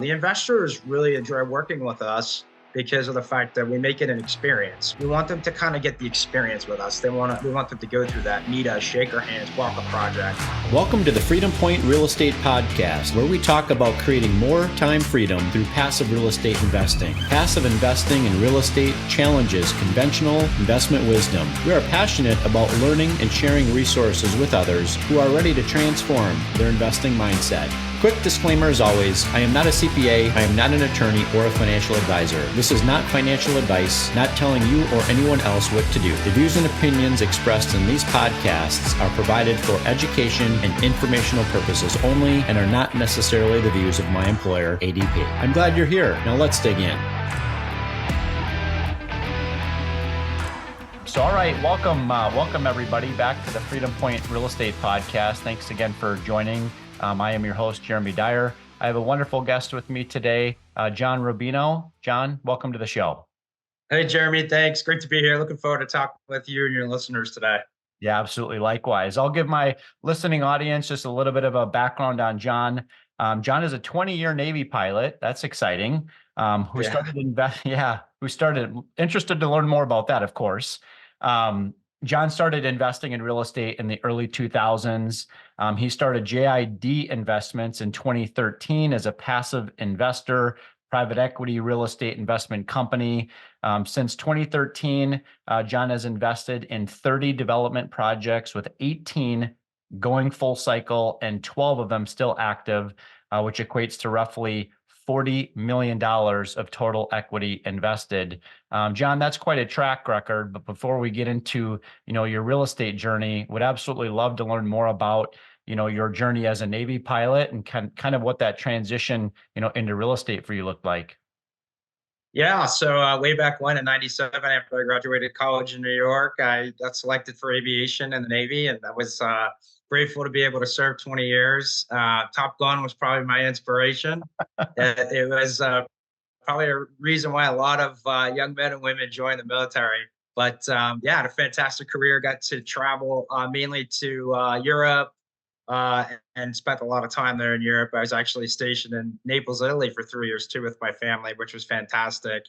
The investors really enjoy working with us because of the fact that we make it an experience. We want them to kind of get the experience with us. We want them to go through that, meet us, shake our hands, walk a project. Welcome to the Freedom Point Real Estate Podcast, where we talk about creating more time freedom through passive real estate investing. Passive investing in real estate challenges conventional investment wisdom. We are passionate about learning and sharing resources with others who are ready to transform their investing mindset. Quick disclaimer as always, I am not a CPA, I am not an attorney or a financial advisor. This is not financial advice, not telling you or anyone else what to do. The views and opinions expressed in these podcasts are provided for education and informational purposes only and are not necessarily the views of my employer, ADP. I'm glad you're here. Now let's dig in. So, all right, welcome everybody back to the Freedom Point Real Estate Podcast. Thanks again for joining. I am your host, Jeremy DYER. I have a wonderful guest with me today, John Rubino. John, welcome to the show. Hey, Jeremy, thanks. Great to be here. Looking forward to talking with you and your listeners today. Yeah, absolutely. Likewise. I'll give my listening audience just a little bit of a background on John. John is a 20-year Navy pilot. That's exciting. Who started interested to learn more about that, of course. John started investing in real estate in the early 2000s. He started JID Investments in 2013 as a passive investor, private equity real estate investment company. Since 2013, John has invested in 30 development projects with 18 going full cycle and 12 of them still active, which equates to roughly $40 million of total equity invested. John, that's quite a track record. But before we get into, your real estate journey, would absolutely love to learn more about, your journey as a Navy pilot and kind of what that transition, into real estate for you looked like. Yeah, so way back when in '97, after I graduated college in New York, I got selected for aviation in the Navy, and I was grateful to be able to serve 20 years. Top Gun was probably my inspiration. It was probably a reason why a lot of young men and women join the military. But I had a fantastic career, got to travel mainly to Europe, and spent a lot of time there in Europe. I was actually stationed in Naples, Italy for 3 years too with my family, which was fantastic.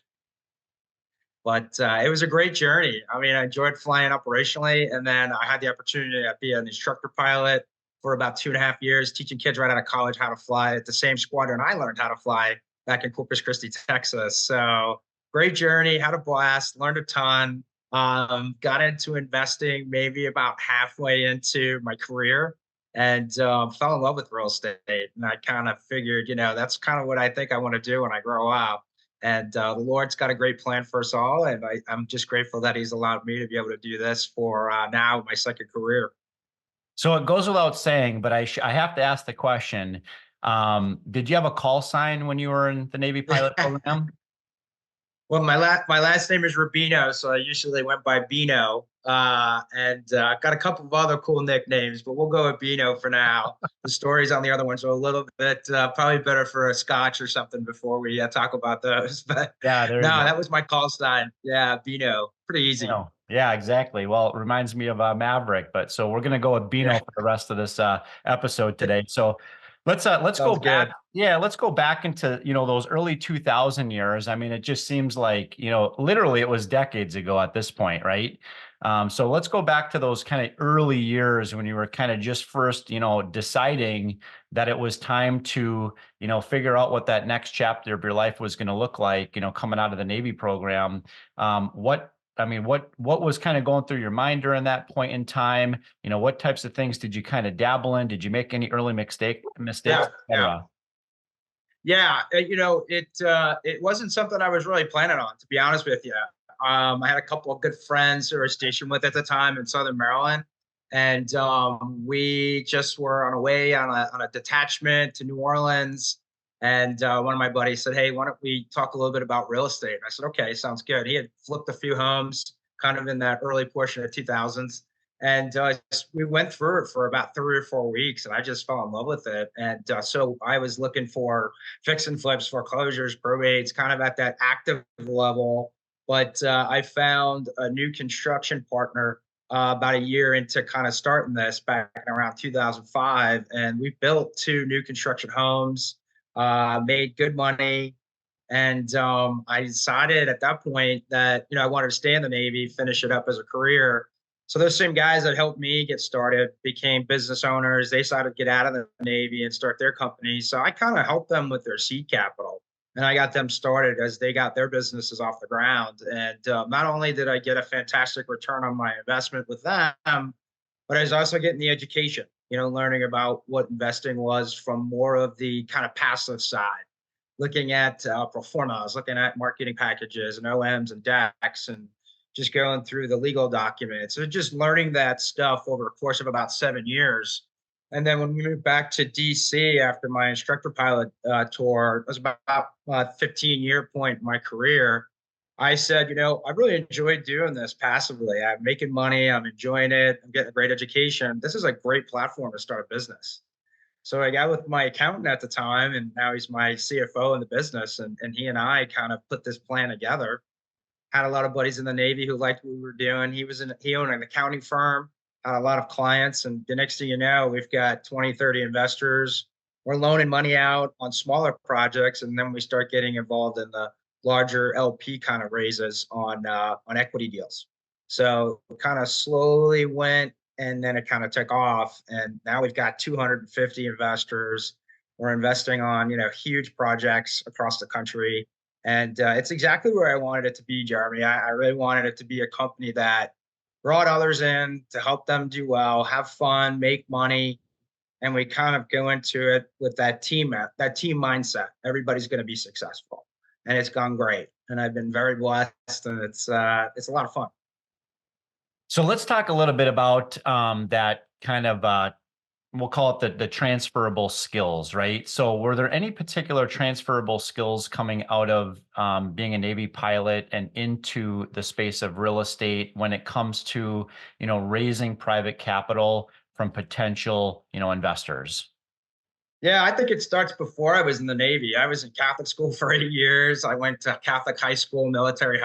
But it was a great journey. I mean, I enjoyed flying operationally, and then I had the opportunity to be an instructor pilot for about 2.5 years, teaching kids right out of college how to fly at the same squadron I learned how to fly back in Corpus Christi, Texas. So great journey, had a blast, learned a ton, got into investing maybe about halfway into my career and fell in love with real estate. And I kind of figured, that's kind of what I think I want to do when I grow up. And the Lord's got a great plan for us all. And I'm just grateful that he's allowed me to be able to do this for now my second career. So it goes without saying, but I have to ask the question. Did you have a call sign when you were in the Navy pilot program? Well, my last name is Rubino, so I usually went by Bino, and got a couple of other cool nicknames, but we'll go with Bino for now. The stories on the other ones are a little bit probably better for a scotch or something before we talk about those. But yeah, that was my call sign. Yeah, Bino, pretty easy. Yeah, exactly. Well, it reminds me of Maverick, but so we're gonna go with Bino for the rest of this episode today. So let's go back. Good. Yeah, let's go back into those early 2000 years. I mean, it just seems like literally it was decades ago at this point, right? So let's go back to those kind of early years when you were kind of just first deciding that it was time to figure out what that next chapter of your life was going to look like. Coming out of the Navy program, what was kind of going through your mind during that point in time? What types of things did you kind of dabble in? Did you make any early mistakes? Yeah. It wasn't something I was really planning on, to be honest with you. I had a couple of good friends who I was stationed with at the time in Southern Maryland, and we just were on a way on a detachment to New Orleans. And one of my buddies said, "Hey, why don't we talk a little bit about real estate?" And I said, "Okay, sounds good." He had flipped a few homes kind of in that early portion of 2000s. And we went through it for about 3 or 4 weeks, and I just fell in love with it. And so I was looking for fix and flips, foreclosures, probates, kind of at that active level. But I found a new construction partner about a year into kind of starting this back in around 2005. And we built 2 new construction homes. made good money. And I decided at that point that, I wanted to stay in the Navy, finish it up as a career. So those same guys that helped me get started became business owners. They decided to get out of the Navy and start their companies. So I kind of helped them with their seed capital. And I got them started as they got their businesses off the ground. And not only did I get a fantastic return on my investment with them, but I was also getting the education, learning about what investing was from more of the kind of passive side, looking at pro formas, looking at marketing packages and OMs and DACs, and just going through the legal documents. So just learning that stuff over a course of about 7 years. And then when we moved back to DC after my instructor pilot tour, it was about a 15-year point in my career. I said, I really enjoyed doing this passively. I'm making money. I'm enjoying it. I'm getting a great education. This is a great platform to start a business. So I got with my accountant at the time, and now he's my CFO in the business. And he and I kind of put this plan together. Had a lot of buddies in the Navy who liked what we were doing. He owned an accounting firm, had a lot of clients. And the next thing you know, we've got 20, 30 investors. We're loaning money out on smaller projects. And then we start getting involved in the larger LP kind of raises on equity deals. So it kind of slowly went, and then it kind of took off. And now we've got 250 investors. We're investing on, huge projects across the country. And it's exactly where I wanted it to be, Jeremy. I really wanted it to be a company that brought others in to help them do well, have fun, make money. And we kind of go into it with that team mindset. Everybody's going to be successful. And it's gone great. And I've been very blessed, and it's a lot of fun. So let's talk a little bit about that kind of, we'll call it the transferable skills, right? So were there any particular transferable skills coming out of being a Navy pilot and into the space of real estate when it comes to, raising private capital from potential, investors? Yeah, I think it starts before I was in the Navy. I was in Catholic school for 8 years. I went to Catholic high school, military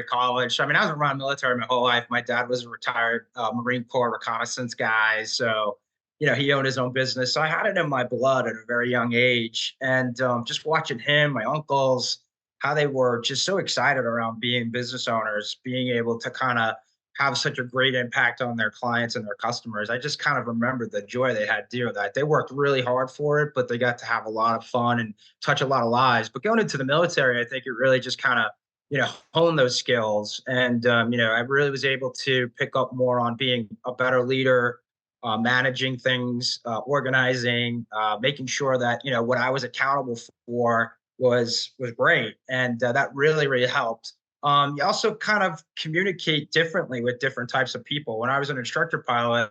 college. I mean, I was around military my whole life. My dad was a retired Marine Corps reconnaissance guy. So, he owned his own business. So I had it in my blood at a very young age. And just watching him, my uncles, how they were just so excited around being business owners, being able to kind of have such a great impact on their clients and their customers. I just kind of remember the joy they had doing that. They worked really hard for it, but they got to have a lot of fun and touch a lot of lives. But going into the military, I think it really just kind of, hone those skills. And, I really was able to pick up more on being a better leader, managing things, organizing, making sure that, what I was accountable for was great. And that really, really helped. You also kind of communicate differently with different types of people. When I was an instructor pilot,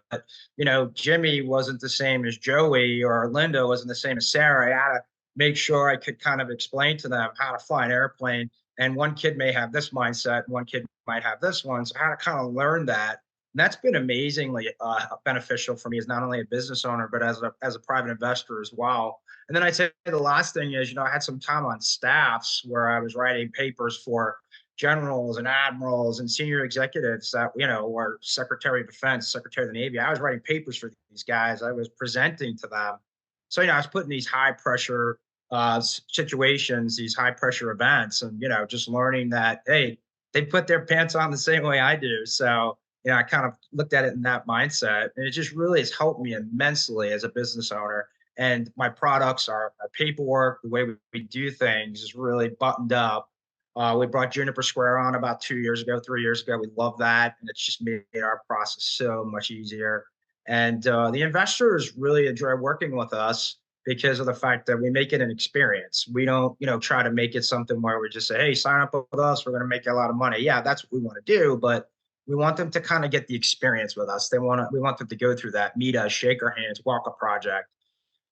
Jimmy wasn't the same as Joey, or Linda wasn't the same as Sarah. I had to make sure I could kind of explain to them how to fly an airplane. And one kid may have this mindset, one kid might have this one. So I had to kind of learn that. And that's been amazingly beneficial for me as not only a business owner, but as a private investor as well. And then I'd say the last thing is, I had some time on staffs where I was writing papers for generals and admirals and senior executives that, were Secretary of Defense, Secretary of the Navy. I was writing papers for these guys. I was presenting to them. So, I was put in these high pressure situations, these high pressure events, and, just learning that, hey, they put their pants on the same way I do. So, I kind of looked at it in that mindset, and it just really has helped me immensely as a business owner. And my products, our paperwork, the way we do things is really buttoned up. We brought Juniper Square on about 3 years ago. We love that. And it's just made our process so much easier. And the investors really enjoy working with us because of the fact that we make it an experience. We don't, try to make it something where we just say, hey, sign up with us. We're going to make you a lot of money. Yeah, that's what we want to do. But we want them to kind of get the experience with us. We want them to go through that, meet us, shake our hands, walk a project.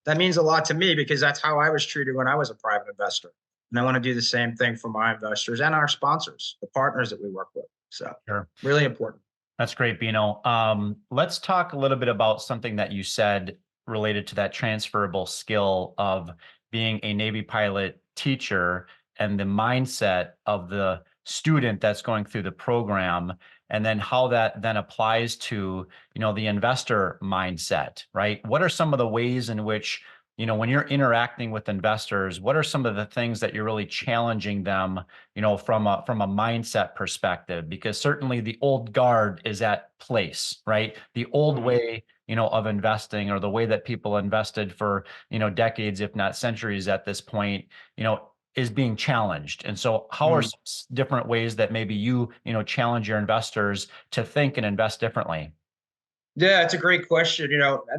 That means a lot to me because that's how I was treated when I was a private investor. And I want to do the same thing for my investors and our sponsors, the partners that we work with. So Sure. Really important. That's great, Bino. Let's talk a little bit about something that you said related to that transferable skill of being a Navy pilot teacher and the mindset of the student that's going through the program, and then how that then applies to, the investor mindset, right? What are some of the ways in which when you're interacting with investors, what are some of the things that you're really challenging them, from a mindset perspective? Because certainly the old guard is at place, right? The old Mhm. way, of investing, or the way that people invested for, decades, if not centuries at this point, is being challenged. And so how are Mhm. some different ways that maybe challenge your investors to think and invest differently? Yeah, it's a great question.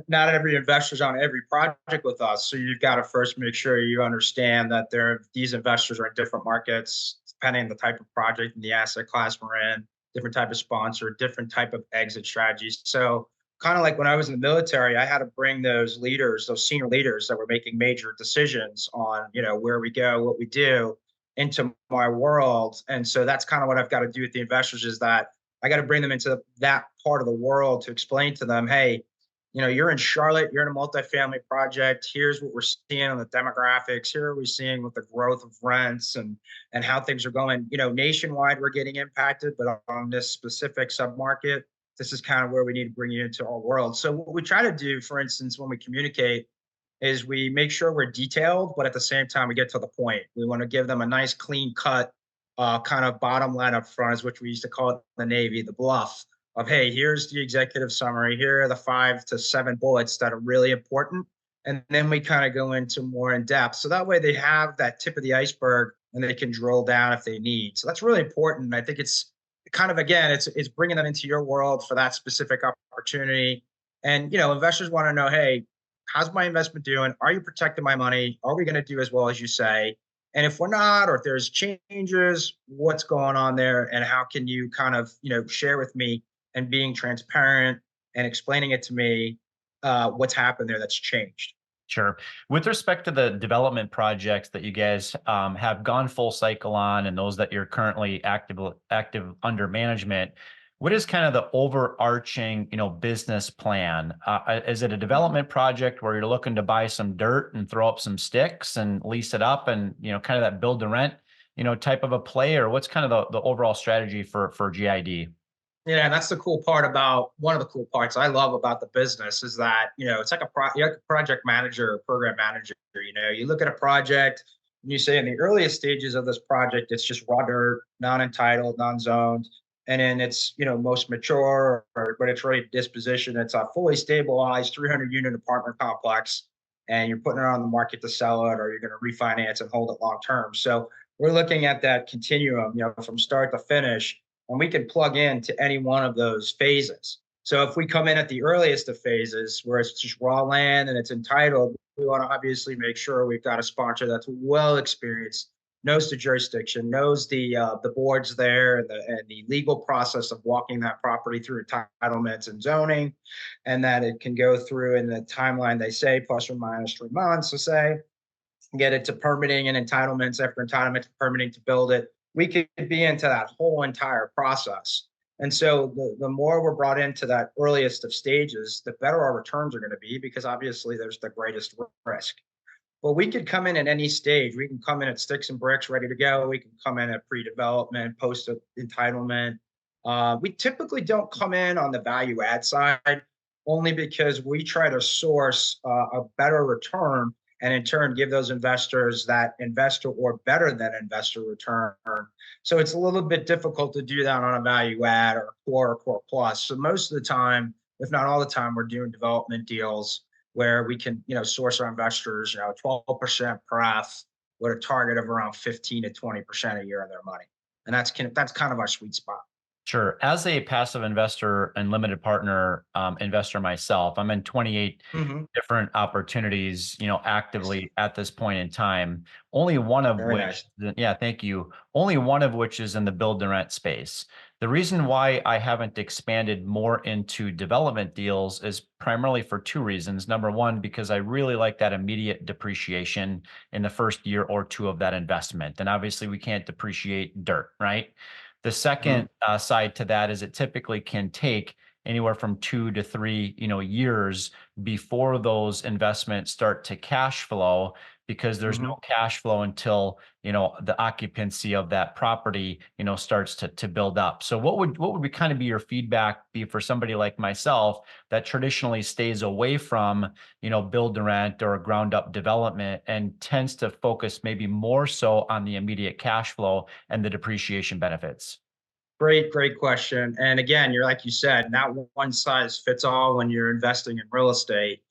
Not every investor's on every project with us, so you've got to first make sure you understand that these investors are in different markets, depending on the type of project and the asset class we're in, different type of sponsor, different type of exit strategies. So, kind of like when I was in the military, I had to bring those leaders, those senior leaders that were making major decisions on, where we go, what we do, into my world. And so that's kind of what I've got to do with the investors is that I got to bring them into that part of the world to explain to them, hey, you're in Charlotte, you're in a multifamily project. Here's what we're seeing on the demographics. Here are we seeing with the growth of rents and how things are going. Nationwide, we're getting impacted, but on this specific submarket, this is kind of where we need to bring you into our world. So what we try to do, for instance, when we communicate, is we make sure we're detailed, but at the same time, we get to the point. We want to give them a nice, clean cut, kind of bottom line up front, is which we used to call it in the Navy, the bluff of, hey, here's the executive summary. Here are the 5 to 7 bullets that are really important. And then we kind of go into more in depth. So that way they have that tip of the iceberg and they can drill down if they need. So that's really important. I think it's kind of, again, it's bringing them into your world for that specific opportunity. And, investors want to know, hey, how's my investment doing? Are you protecting my money? Are we going to do as well as you say? And if we're not, or if there's changes, what's going on there? And how can you kind of, share with me and being transparent and explaining it to me, what's happened there that's changed? Sure. With respect to the development projects that you guys have gone full cycle on, and those that you're currently active under management, what is kind of the overarching, business plan? Is it a development project where you're looking to buy some dirt and throw up some sticks and lease it up, and kind of that build to rent, type of a play, or what's kind of the overall strategy for GID? Yeah, and that's the cool part about one of the cool parts I love about the business is that, it's like you're like a project manager or program manager. You look at a project and you say in the earliest stages of this project, it's just raw dirt, non-entitled, non-zoned. And then it's, most mature or when it's ready to disposition, it's a fully stabilized 300 unit apartment complex. And you're putting it on the market to sell it, or you're going to refinance and hold it long term. So we're looking at that continuum, from start to finish, and we can plug into any one of those phases. So if we come in at the earliest of phases where it's just raw land and it's entitled, we want to obviously make sure we've got a sponsor that's well experienced, knows the jurisdiction, knows the boards there and the legal process of walking that property through entitlements and zoning, and that it can go through in the timeline they say, plus or minus 3 months, to say, get it to permitting and entitlements, after entitlement to permitting to build it. We could be into that whole entire process. And so the more we're brought into that earliest of stages, the better our returns are going to be, because obviously there's the greatest risk. But we could come in at any stage. We can come in at sticks and bricks, ready to go. We can come in at pre-development, post entitlement. We typically don't come in on the value add side, only because we try to source a better return, and in turn give those investors that investor or better than investor return. So it's a little bit difficult to do that on a value add or core plus. So most of the time, if not all the time, we're doing development deals where we can, source our investors, 12% pref with a target of around 15 to 20% a year of their money. And that's kind of our sweet spot. Sure. As a passive investor and limited partner investor myself, I'm in 28 Mm-hmm. different opportunities, actively at this point in time. Only one of Very which, nice. yeah, thank you. Only one of which is in the build to rent space. The reason why I haven't expanded more into development deals is primarily for 2 reasons. Number one, because I really like that immediate depreciation in the first year or 2 of that investment. And obviously we can't depreciate dirt, right? The Mm-hmm. second side to that is it typically can take anywhere from 2 to 3, years before those investments start to cash flow, because there's no cash flow until, the occupancy of that property, starts to build up. So what would be kind of be your feedback be for somebody like myself that traditionally stays away from, build to rent or ground up development and tends to focus maybe more so on the immediate cash flow and the depreciation benefits? Great question. And again, you're like you said, not one size fits all when you're investing in real estate.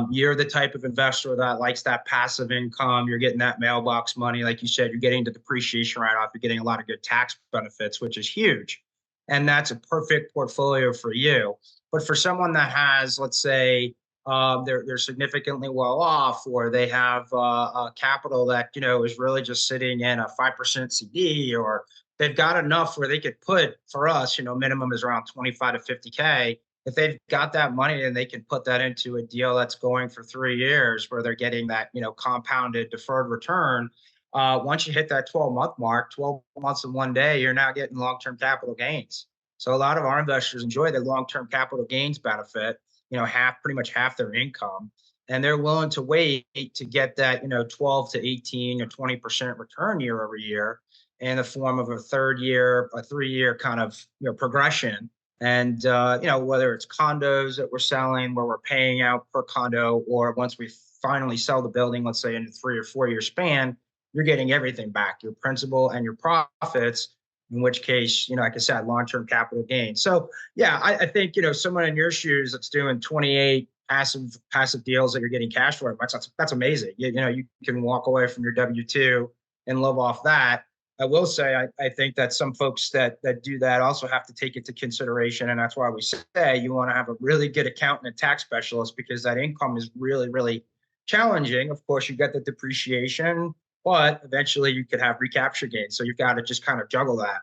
You're the type of investor that likes that passive income. You're getting that mailbox money. Like you said, you're getting the depreciation write-off. You're getting a lot of good tax benefits, which is huge. And that's a perfect portfolio for you. But for someone that has, let's say, they're significantly well off, or they have a capital that is really just sitting in a 5% CD, or they've got enough where they could put, for us, minimum is around 25 to 50K. If they've got that money and they can put that into a deal that's going for 3 years where they're getting that, compounded deferred return, once you hit that 12-month mark, 12 months and 1 day, you're now getting long-term capital gains. So a lot of our investors enjoy the long-term capital gains benefit, pretty much half their income. And they're willing to wait to get that, 12 to 18 or 20% return year over year in the form of a 3-year kind of progression. And whether it's condos that we're selling where we're paying out per condo, or once we finally sell the building, let's say in a 3 or 4 year span, you're getting everything back, your principal and your profits. In which case, like I said, long-term capital gain. So yeah, I think someone in your shoes that's doing 28 passive deals that you're getting cash for, that's amazing. You can walk away from your W-2 and live off that. I will say, I think that some folks that do that also have to take it to consideration. And that's why we say you want to have a really good accountant and tax specialist, because that income is really, really challenging. Of course, you get the depreciation, but eventually you could have recapture gains. So you've got to just kind of juggle that.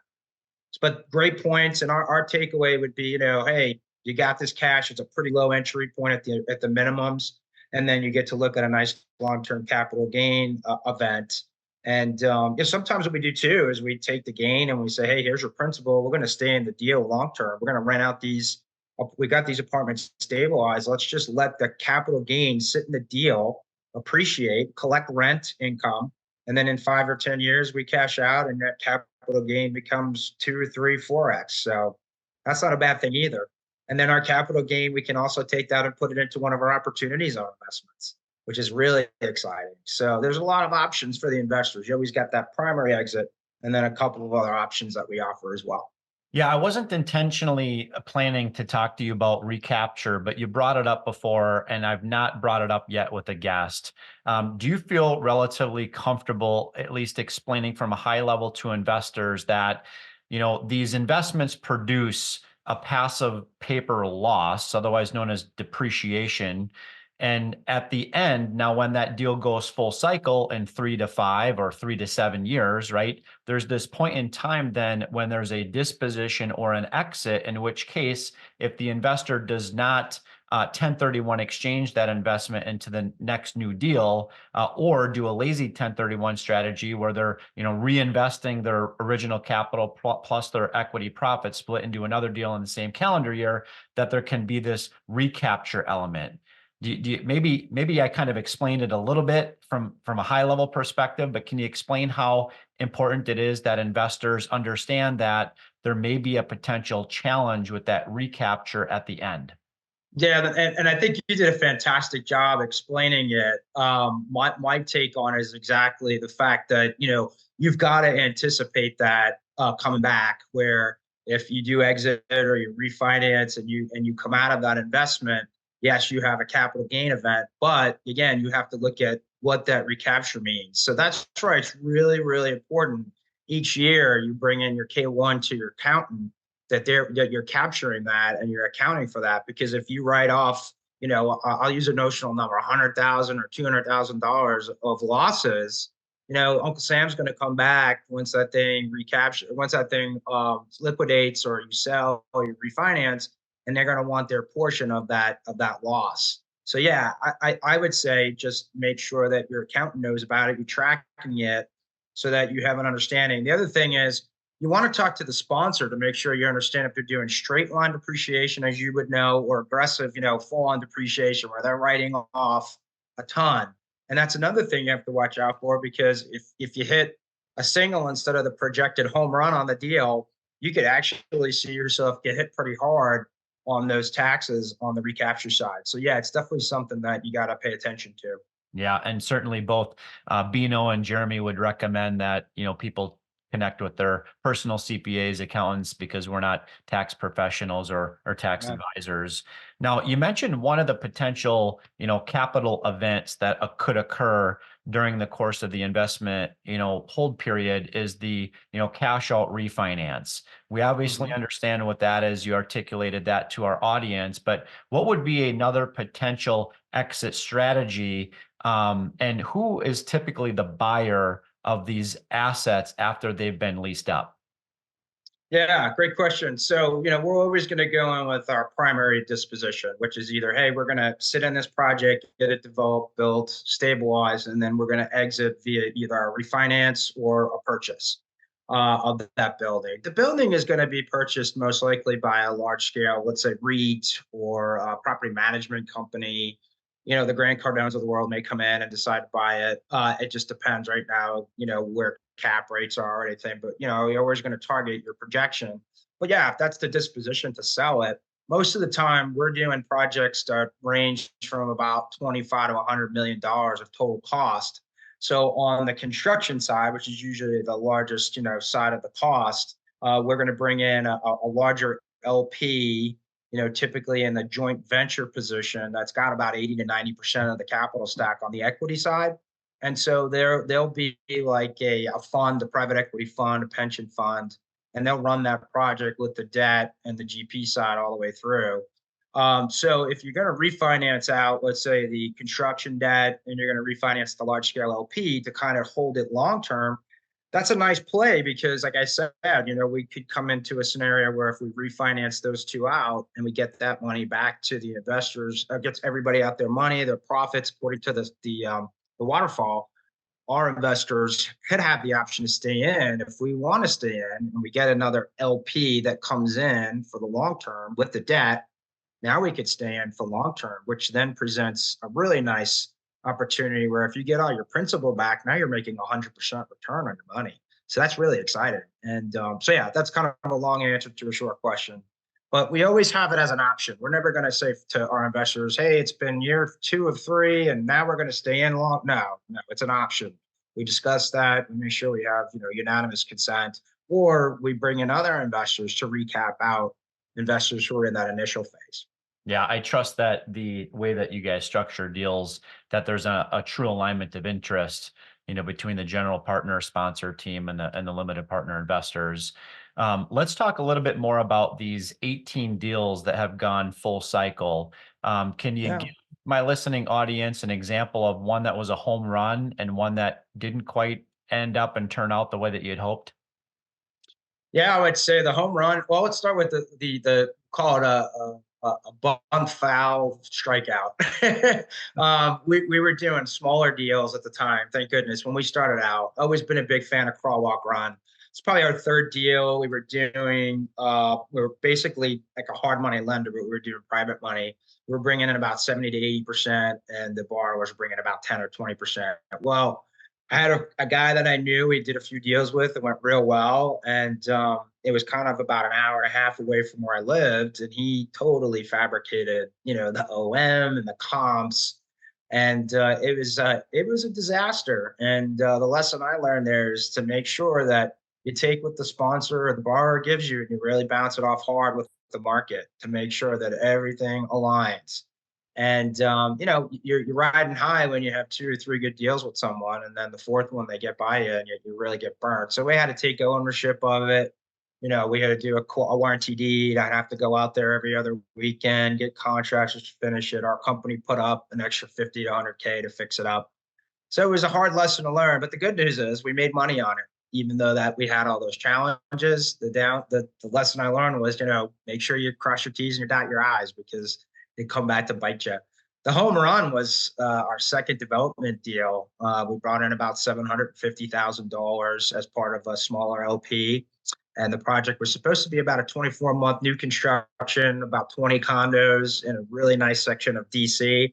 But great points. And our takeaway would be, hey, you got this cash. It's a pretty low entry point at the minimums. And then you get to look at a nice long-term capital gain event. And sometimes what we do too is we take the gain and we say, hey, here's your principal. We're going to stay in the deal long term. We're going to rent out these. We got these apartments stabilized. Let's just let the capital gain sit in the deal, appreciate, collect rent income. And then in 5 or 10 years, we cash out and that capital gain becomes 2 or 3, 4x. So that's not a bad thing either. And then our capital gain, we can also take that and put it into one of our opportunity zone investments, which is really exciting. So there's a lot of options for the investors. You always got that primary exit and then a couple of other options that we offer as well. Yeah, I wasn't intentionally planning to talk to you about recapture, but you brought it up before, and I've not brought it up yet with a guest. Do you feel relatively comfortable, at least explaining from a high level to investors that, these investments produce a passive paper loss, otherwise known as depreciation? And at the end, now when that deal goes full cycle in 3 to 5 or 3 to 7 years, right? There's this point in time then when there's a disposition or an exit, in which case, if the investor does not 1031 exchange that investment into the next new deal, or do a lazy 1031 strategy where they're reinvesting their original capital plus their equity profit split into another deal in the same calendar year, that there can be this recapture element. Maybe I kind of explained it a little bit from a high level perspective, but can you explain how important it is that investors understand that there may be a potential challenge with that recapture at the end? Yeah, and I think you did a fantastic job explaining it. My take on it is exactly the fact that you've got to anticipate that coming back. Where if you do exit or you refinance and you come out of that investment, yes, you have a capital gain event, but again, you have to look at what that recapture means. So that's why it's really, really important. Each year, you bring in your K1 to your accountant that you're capturing that and you're accounting for that. Because if you write off, I'll use a notional number, $100,000 or $200,000 of losses, Uncle Sam's going to come back once that thing liquidates, or you sell or you refinance, and they're going to want their portion of that loss. So yeah, I would say just make sure that your accountant knows about it, you're tracking it so that you have an understanding. The other thing is, you want to talk to the sponsor to make sure you understand if they're doing straight line depreciation, as you would know, or aggressive, full on depreciation where they're writing off a ton. And that's another thing you have to watch out for, because if you hit a single instead of the projected home run on the deal, you could actually see yourself get hit pretty hard on those taxes on the recapture side. So yeah, it's definitely something that you got to pay attention to. Yeah, and certainly both Bino and Jeremy would recommend that people connect with their personal CPAs, accountants, because we're not tax professionals or tax Yeah. advisors. Now, you mentioned one of the potential capital events that could occur during the course of the investment hold period is the cash out refinance. We obviously Mhm. understand what that is. You articulated that to our audience, but what would be another potential exit strategy? And who is typically the buyer of these assets after they've been leased up? Yeah, great question. So, we're always going to go in with our primary disposition, which is either, hey, we're going to sit in this project, get it developed, built, stabilized, and then we're going to exit via either a refinance or a purchase of that building. The building is going to be purchased most likely by a large scale, let's say REIT or a property management company. The Grant Cardones of the world may come in and decide to buy it. It just depends right now, where cap rates are or anything, but you're always going to target your projection. But yeah, if that's the disposition to sell it, most of the time we're doing projects that range from about 25 to $100 million of total cost. So on the construction side, which is usually the largest, side of the cost, we're going to bring in a larger LP, typically in the joint venture position that's got about 80 to 90% of the capital stack on the equity side. And so they'll be like a fund, a private equity fund, a pension fund, and they'll run that project with the debt and the GP side all the way through. So if you're going to refinance out, let's say the construction debt, and you're going to refinance the large scale LP to kind of hold it long term, that's a nice play because, like I said, we could come into a scenario where if we refinance those two out and we get that money back to the investors, gets everybody out their money, their profits according to the waterfall, our investors could have the option to stay in if we want to stay in, and we get another LP that comes in for the long term with the debt. Now we could stay in for long term, which then presents a really nice opportunity where if you get all your principal back, now you're making 100% return on your money. So that's really exciting. And so, yeah, that's kind of a long answer to a short question. But we always have it as an option. We're never going to say to our investors, hey, it's been year 2 of 3, and now we're going to stay in long. No, it's an option. We discuss that. We make sure we have unanimous consent, or we bring in other investors to recap out investors who are in that initial phase. Yeah, I trust that the way that you guys structure deals, that there's a true alignment of interest, between the general partner sponsor team and the limited partner investors. Let's talk a little bit more about these 18 deals that have gone full cycle. Can you Yeah. give my listening audience an example of one that was a home run and one that didn't quite end up and turn out the way that you had hoped? Yeah, I would say the home run. Well, let's start with the call it a bunt foul strikeout. We were doing smaller deals at the time. Thank goodness. When we started out, always been a big fan of crawl, walk, run. It's probably our third deal. We were doing. We were basically like a hard money lender, but we were doing private money. We were bringing in about 70 to 80%, and the borrowers were bringing about 10 or 20%. Well, I had a guy that I knew. We did a few deals with. It went real well, and it was kind of about an hour and a half away from where I lived. And he totally fabricated, the OM and the comps, and it was a disaster. And the lesson I learned there is to make sure that you take what the sponsor or the borrower gives you, and you really bounce it off hard with the market to make sure that everything aligns. And you're riding high when you have 2 or 3 good deals with someone, and then the fourth one they get by you, and you really get burnt. So we had to take ownership of it. We had to do a warranty deed. I'd have to go out there every other weekend, get contractors to finish it. Our company put up an extra 50 to 100K to fix it up. So it was a hard lesson to learn. But the good news is we made money on it, even though that we had all those challenges. The lesson I learned was, make sure you cross your T's and you dot your I's, because they come back to bite you. The home run was our second development deal. We brought in about $750,000 as part of a smaller LP. And the project was supposed to be about a 24-month new construction, about 20 condos in a really nice section of DC.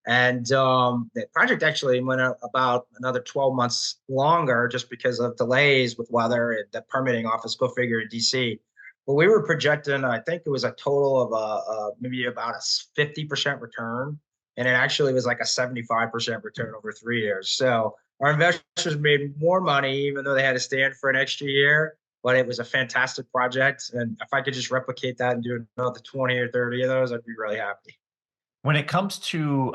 And the project actually went about another 12 months longer just because of delays with weather and the permitting office, go figure, in DC. But we were projecting, I think it was a total of maybe about a 50% return. And it actually was like a 75% return over 3 years. So our investors made more money, even though they had to stand for an extra year. But it was a fantastic project. And if I could just replicate that and do another 20 or 30 of those, I'd be really happy. When it comes to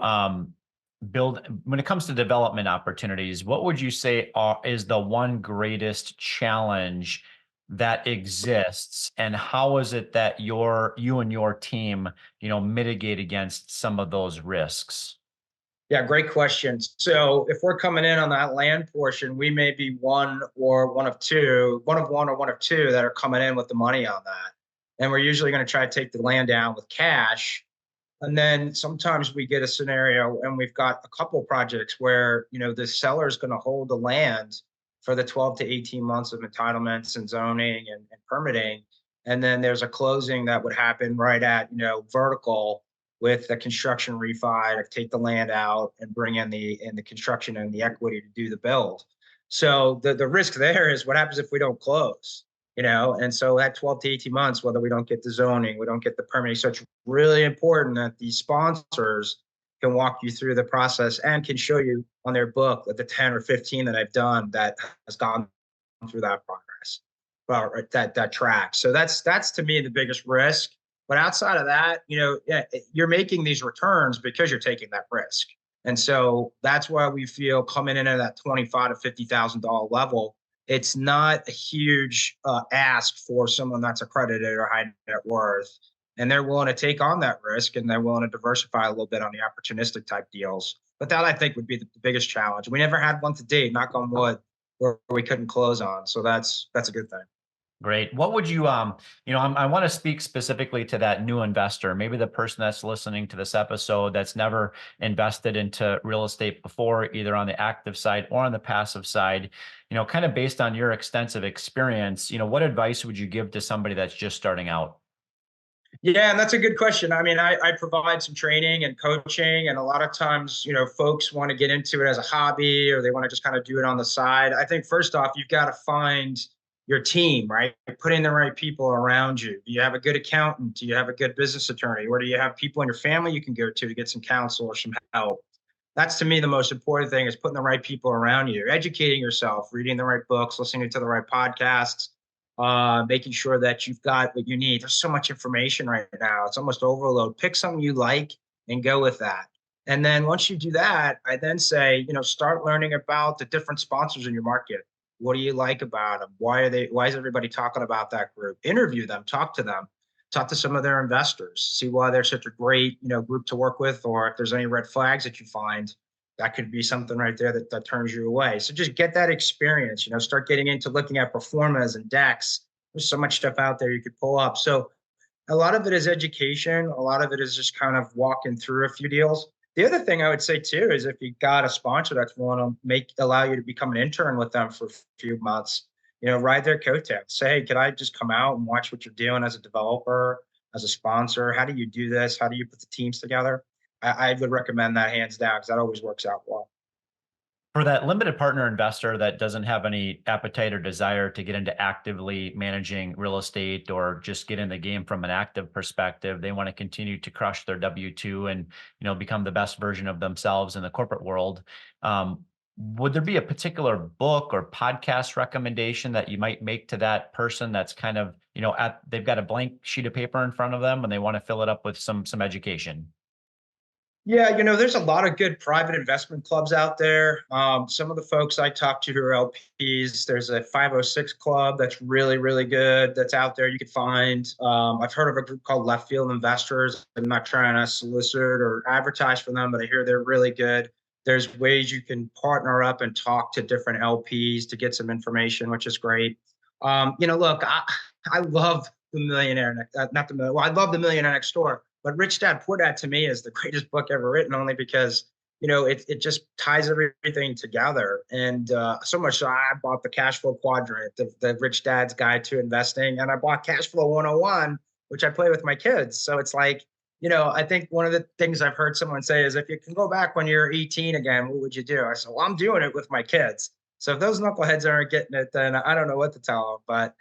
when it comes to development opportunities, what would you say is the one greatest challenge that exists, and how is it that you and your team, mitigate against some of those risks? Yeah, great question. So if we're coming in on that land portion, we may be one or one of two, one of one or one of two that are coming in with the money on that. And we're usually going to try to take the land down with cash. And then sometimes we get a scenario and we've got a couple projects where, the seller is going to hold the land for the 12 to 18 months of entitlements and zoning and permitting. And then there's a closing that would happen right at, vertical with the construction refi to take the land out and bring in the construction and the equity to do the build. So the risk there is what happens if we don't close, and so at 12 to 18 months, whether we don't get the zoning, we don't get the permitting. So it's really important that these sponsors can walk you through the process and can show you on their book that the 10 or 15 that I've done that has gone through that progress, that track. So that's to me the biggest risk. But outside of that, you're making these returns because you're taking that risk. And so that's why we feel coming in at that $25,000 to $50,000 level, it's not a huge ask for someone that's accredited or high net worth. And they're willing to take on that risk, and they're willing to diversify a little bit on the opportunistic type deals. But that, I think, would be the biggest challenge. We never had one to date, knock on wood, where we couldn't close on. So that's a good thing. Great. What would you, I want to speak specifically to that new investor, maybe the person that's listening to this episode that's never invested into real estate before, either on the active side or on the passive side, kind of based on your extensive experience, what advice would you give to somebody that's just starting out? Yeah, and that's a good question. I mean, I provide some training and coaching, and a lot of times, folks want to get into it as a hobby or they want to just kind of do it on the side. I think first off, you've got to find your team, right? Putting the right people around you. Do you have a good accountant? Do you have a good business attorney? Or do you have people in your family you can go to get some counsel or some help? That's, to me, the most important thing, is putting the right people around you, educating yourself, reading the right books, listening to the right podcasts, making sure that you've got what you need. There's so much information right now. It's almost overload. Pick something you like and go with that. And then once you do that, I then say, start learning about the different sponsors in your market. What do you like about them? Why is everybody talking about that group? Interview them, talk to them, talk to some of their investors, see why they're such a great, group to work with, or if there's any red flags that you find, that could be something right there that turns you away. So just get that experience, start getting into looking at performas and decks. There's so much stuff out there you could pull up. So a lot of it is education. A lot of it is just kind of walking through a few deals. The other thing I would say too is if you got a sponsor that's willing to allow you to become an intern with them for a few months, ride their coattails. Say, hey, could I just come out and watch what you're doing as a developer, as a sponsor? How do you do this? How do you put the teams together? I would recommend that hands down, because that always works out well. For that limited partner investor that doesn't have any appetite or desire to get into actively managing real estate or just get in the game from an active perspective, they want to continue to crush their W-2 and, become the best version of themselves in the corporate world. Would there be a particular book or podcast recommendation that you might make to that person that's kind of, they've got a blank sheet of paper in front of them and they want to fill it up with some education? Yeah, there's a lot of good private investment clubs out there. Some of the folks I talk to who are LPs, there's a 506 club that's really, really good that's out there you could find. I've heard of a group called Left Field Investors. I'm not trying to solicit or advertise for them, but I hear they're really good. There's ways you can partner up and talk to different LPs to get some information, which is great. Look, I love The Millionaire, not the Millionaire. Well, I love The Millionaire Next Door. But Rich Dad Poor Dad, to me, is the greatest book ever written, only because it just ties everything together. And so much so I bought the Cash Flow Quadrant, the Rich Dad's Guide to Investing, and I bought Cash Flow 101, which I play with my kids. So it's like, I think one of the things I've heard someone say is, if you can go back when you're 18 again, what would you do? I said, well, I'm doing it with my kids. So if those knuckleheads aren't getting it, then I don't know what to tell them. But,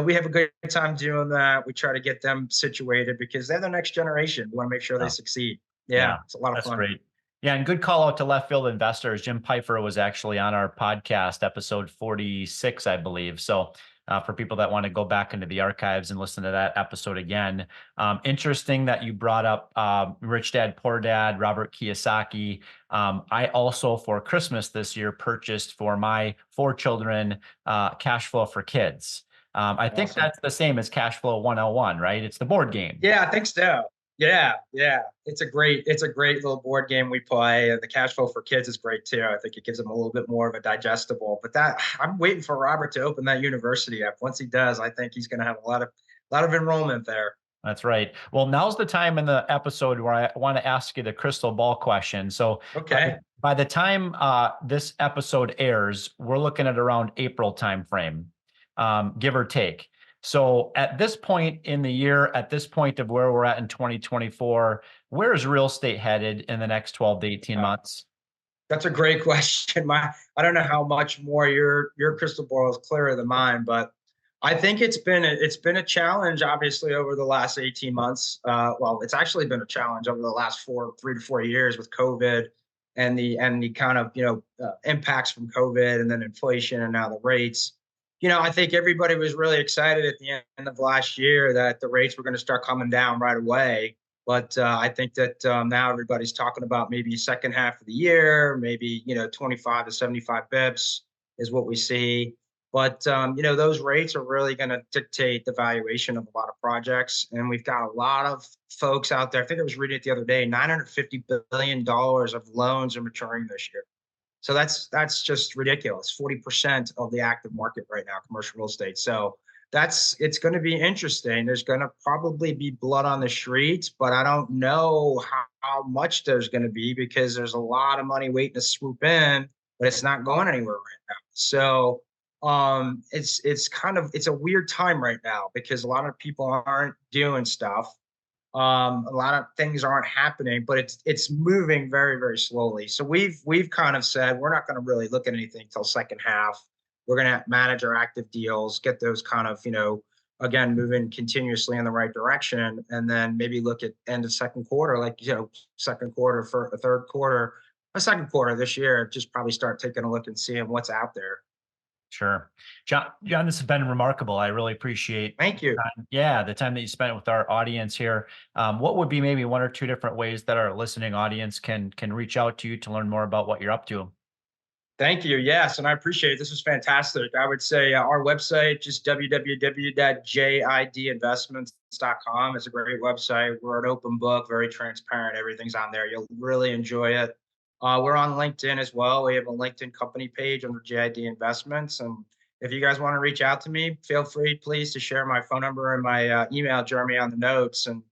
we have a good time doing that. We try to get them situated because they're the next generation. We want to make sure they succeed. Yeah, it's a lot of fun. That's great. Yeah, and good call out to Left Field Investors. Jim Pfeiffer was actually on our podcast, episode 46, I believe. So for people that want to go back into the archives and listen to that episode again. Interesting that you brought up Rich Dad, Poor Dad, Robert Kiyosaki. I also, for Christmas this year, purchased for my 4 children Cash Flow for Kids. I think that's the same as Cash Flow 101, right? It's the board game. Yeah, I think so. Yeah. It's a great little board game we play. The Cash Flow for Kids is great too. I think it gives them a little bit more of a digestible. But I'm waiting for Robert to open that university up. Once he does, I think he's going to have a lot of enrollment there. That's right. Well, now's the time in the episode where I want to ask you the crystal ball question. So okay. By the time this episode airs, we're looking at around April timeframe, give or take. So at this point in the year, at this point of where we're at in 2024, where is real estate headed in the next 12 to 18 months? That's a great question. I don't know how much more your crystal ball is clearer than mine, but I think it's been a challenge, obviously, over the last 18 months. Well, it's actually been a challenge over the last 3 to 4 years with COVID and the kind of impacts from COVID, and then inflation, and now the rates. I think everybody was really excited at the end of last year that the rates were going to start coming down right away. But I think that now everybody's talking about maybe second half of the year, maybe 25 to 75 bips is what we see. But those rates are really going to dictate the valuation of a lot of projects. And we've got a lot of folks out there. I think I was reading it the other day, $950 billion of loans are maturing this year. So that's just ridiculous. 40% of the active market right now, commercial real estate. So it's going to be interesting. There's going to probably be blood on the streets, but I don't know how much there's going to be, because there's a lot of money waiting to swoop in, but it's not going anywhere right now. So it's a weird time right now, because a lot of people aren't doing stuff. A lot of things aren't happening, but it's moving very, very slowly. So we've kind of said we're not going to really look at anything till second half. We're going to manage our active deals, get those kind of, again, moving continuously in the right direction, and then maybe look at end of second quarter, second quarter for a third quarter, a second quarter this year, just probably start taking a look and seeing what's out there. Sure. John, this has been remarkable. I really appreciate Thank you. the time that you spent with our audience here. What would be maybe 1 or 2 different ways that our listening audience can reach out to you to learn more about what you're up to? Thank you. Yes, and I appreciate it. This was fantastic. I would say our website, just www.JIDinvestments.com, is a great website. We're an open book, very transparent. Everything's on there. You'll really enjoy it. We're on LinkedIn as well. We have a LinkedIn company page under JID Investments. And if you guys want to reach out to me, feel free, please, to share my phone number and my email, Jeremy, on the notes. And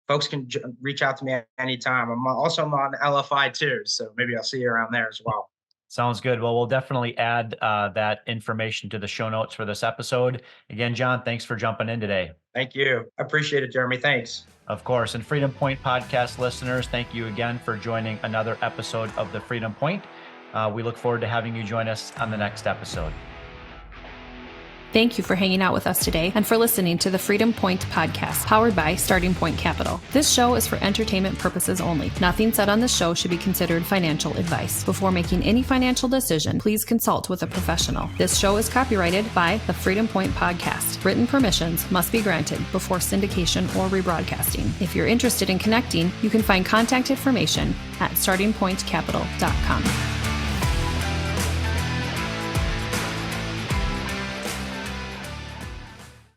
folks can reach out to me anytime. I'm also on LFI too, so maybe I'll see you around there as well. Sounds good. Well, we'll definitely add that information to the show notes for this episode. Again, John, thanks for jumping in today. Thank you. I appreciate it, Jeremy. Thanks. Of course. And Freedom Point podcast listeners, thank you again for joining another episode of the Freedom Point. We look forward to having you join us on the next episode. Thank you for hanging out with us today and for listening to the Freedom Point podcast, powered by Starting Point Capital. This show is for entertainment purposes only. Nothing said on this show should be considered financial advice. Before making any financial decision, please consult with a professional. This show is copyrighted by the Freedom Point podcast. Written permissions must be granted before syndication or rebroadcasting. If you're interested in connecting, you can find contact information at startingpointcapital.com.